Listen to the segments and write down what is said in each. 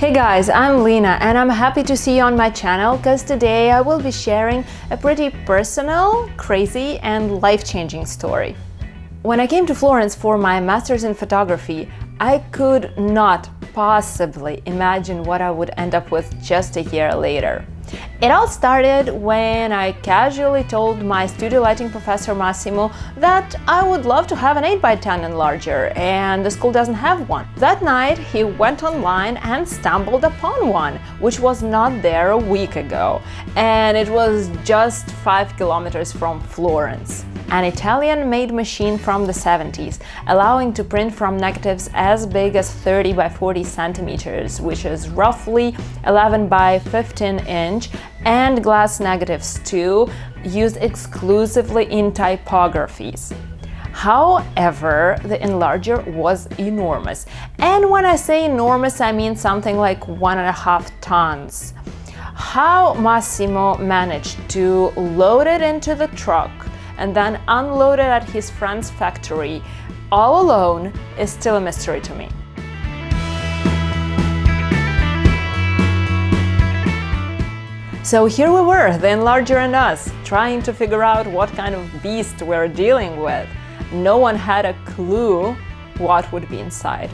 Hey guys, I'm Lena and I'm happy to see you on my channel because today I will be sharing a pretty personal, crazy and life-changing story. When I came to Florence for my master's in photography, I could not possibly imagine what I would end up with just a year later. It all started when I casually told my studio lighting professor Massimo that I would love to have an 8x10 enlarger and the school doesn't have one. That night he went online and stumbled upon one, which was not there a week ago, and it was just 5 kilometers from Florence. An Italian-made machine from the 70s, allowing to print from negatives as big as 30 by 40 centimeters, which is roughly 11 by 15 inch, and glass negatives too, used exclusively in typographies. However, the enlarger was enormous. And when I say enormous, I mean something like 1.5 tons. How Massimo managed to load it into the truck and then unload it at his friend's factory all alone is still a mystery to me. So here we were, the enlarger and us, trying to figure out what kind of beast we're dealing with. No one had a clue what would be inside.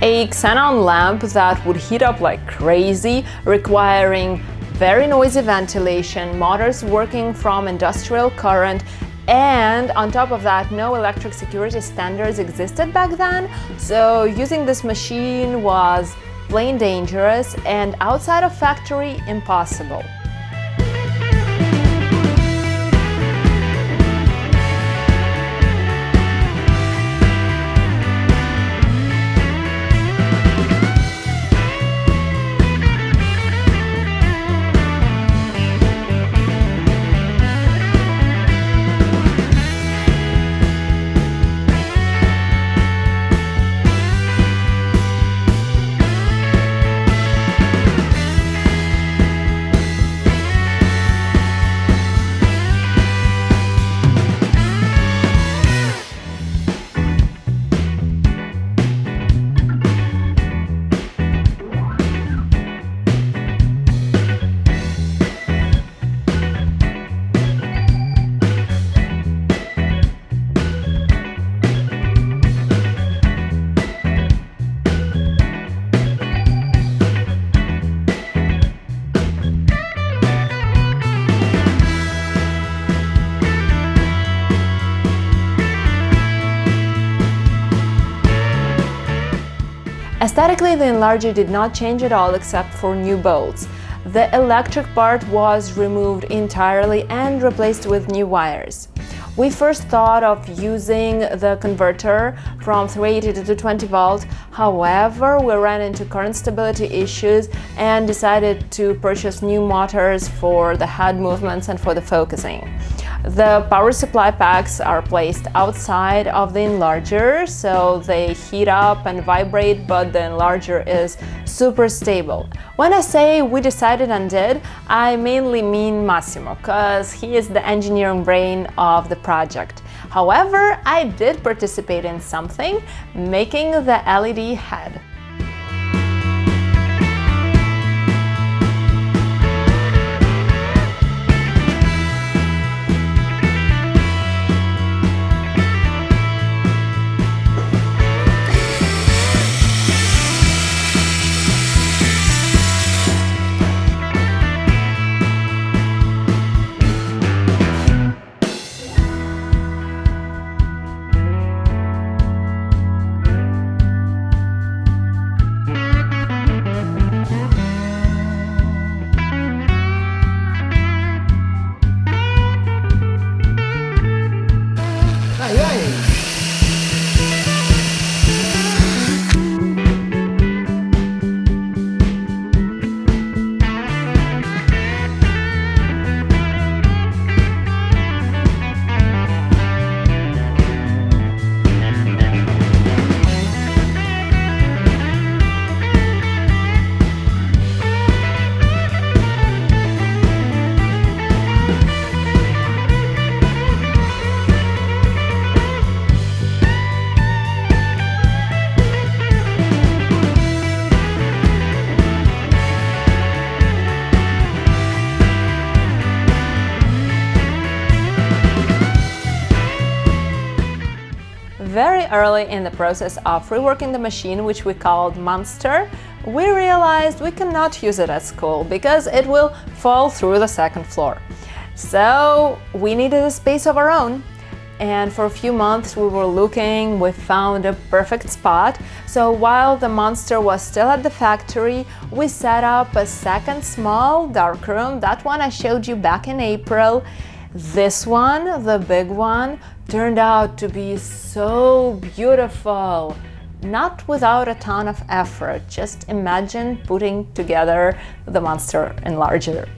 A xenon lamp that would heat up like crazy, requiring very noisy ventilation, motors working from industrial current, and on top of that, no electric security standards existed back then, so using this machine was plain dangerous and outside of factory impossible. Aesthetically, the enlarger did not change at all except for new bolts. The electric part was removed entirely and replaced with new wires. We first thought of using the converter from 380 to 220 volt, however, we ran into current stability issues and decided to purchase new motors for the head movements and for the focusing. The power supply packs are placed outside of the enlarger, so they heat up and vibrate, but the enlarger is super stable. When I say we decided and did, I mainly mean Massimo, because he is the engineering brain of the project. However, I did participate in something, making the LED head. very early in the process of reworking the machine, which we called Monster, we realized we cannot use it at school because it will fall through the second floor. So we needed a space of our own. And for a few months we were looking, we found a perfect spot. So while the Monster was still at the factory, we set up a second small darkroom, that one I showed you back in April. This one, the big one, turned out to be so beautiful. Not without a ton of effort. Just imagine putting together the Monster enlarger.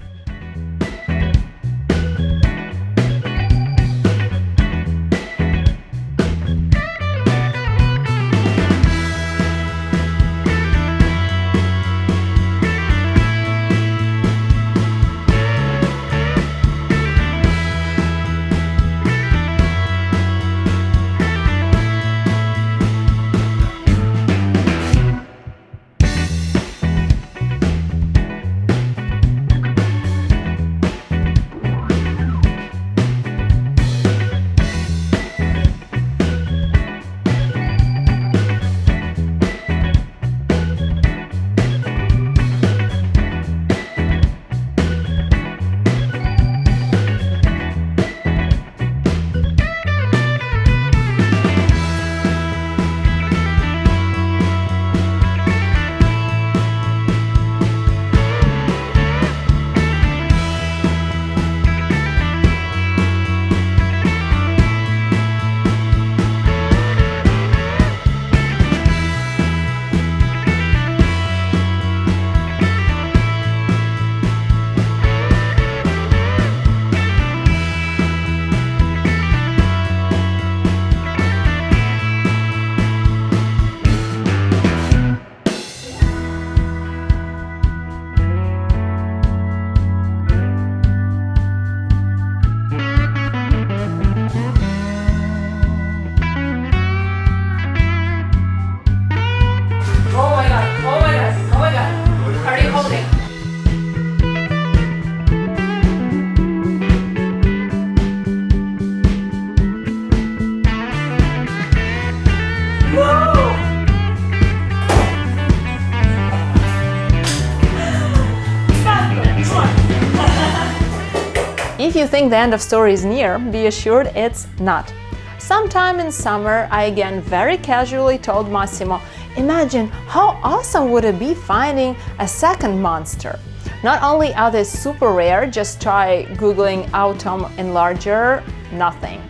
If you think the end of story is near, be assured it's not. Sometime in summer, I again very casually told Massimo, imagine how awesome would it be finding a second Monster. Not only are they super rare, just try googling Autumn enlarger, nothing.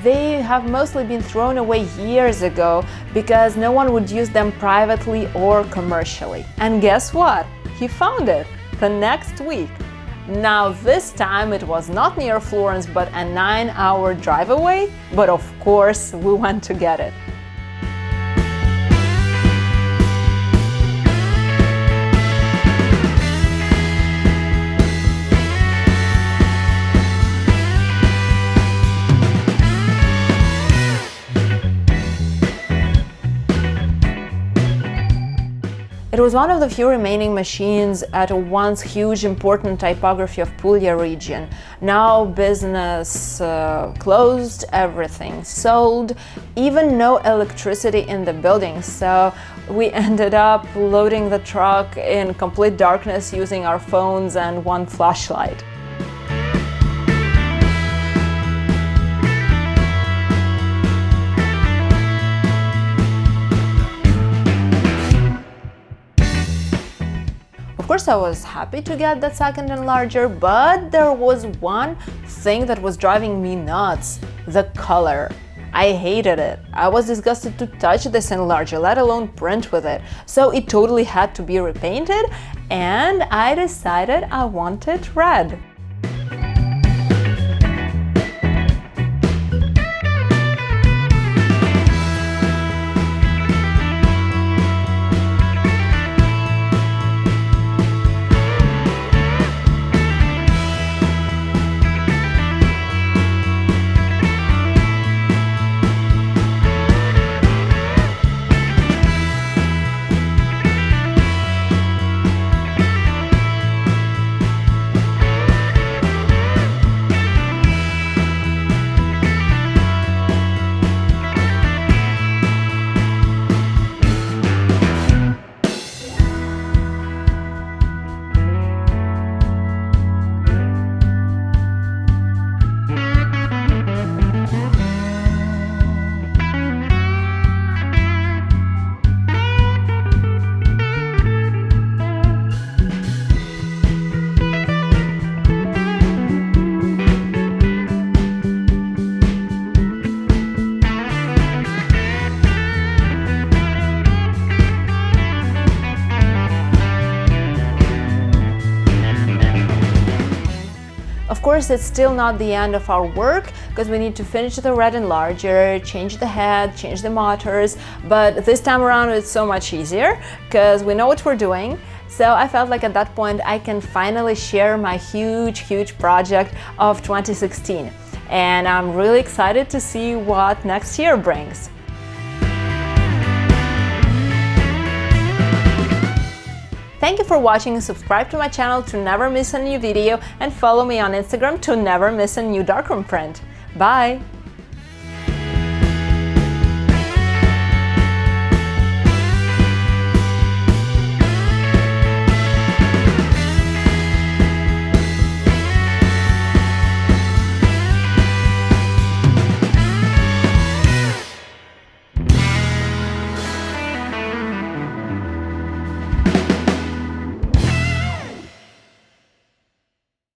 They have mostly been thrown away years ago because no one would use them privately or commercially. And guess what? He found it the next week. Now this time it was not near Florence but a 9-hour drive away, but of course we went to get it. It was one of the few remaining machines at a once huge important typography of Puglia region. Now business closed, everything sold, even no electricity in the building, so we ended up loading the truck in complete darkness using our phones and one flashlight. Of course, I was happy to get that second enlarger, but there was one thing that was driving me nuts: the color. I hated it. I was disgusted to touch this enlarger, let alone print with it. So it totally had to be repainted, and I decided I wanted red. Of course, it's still not the end of our work because we need to finish the red enlarger, change the head, change the motors, but this time around it's so much easier because we know what we're doing. So I felt like at that point I can finally share my huge project of 2016. And I'm really excited to see what next year brings. Thank you for watching and subscribe to my channel to never miss a new video, and follow me on Instagram to never miss a new Darkroom print. Bye!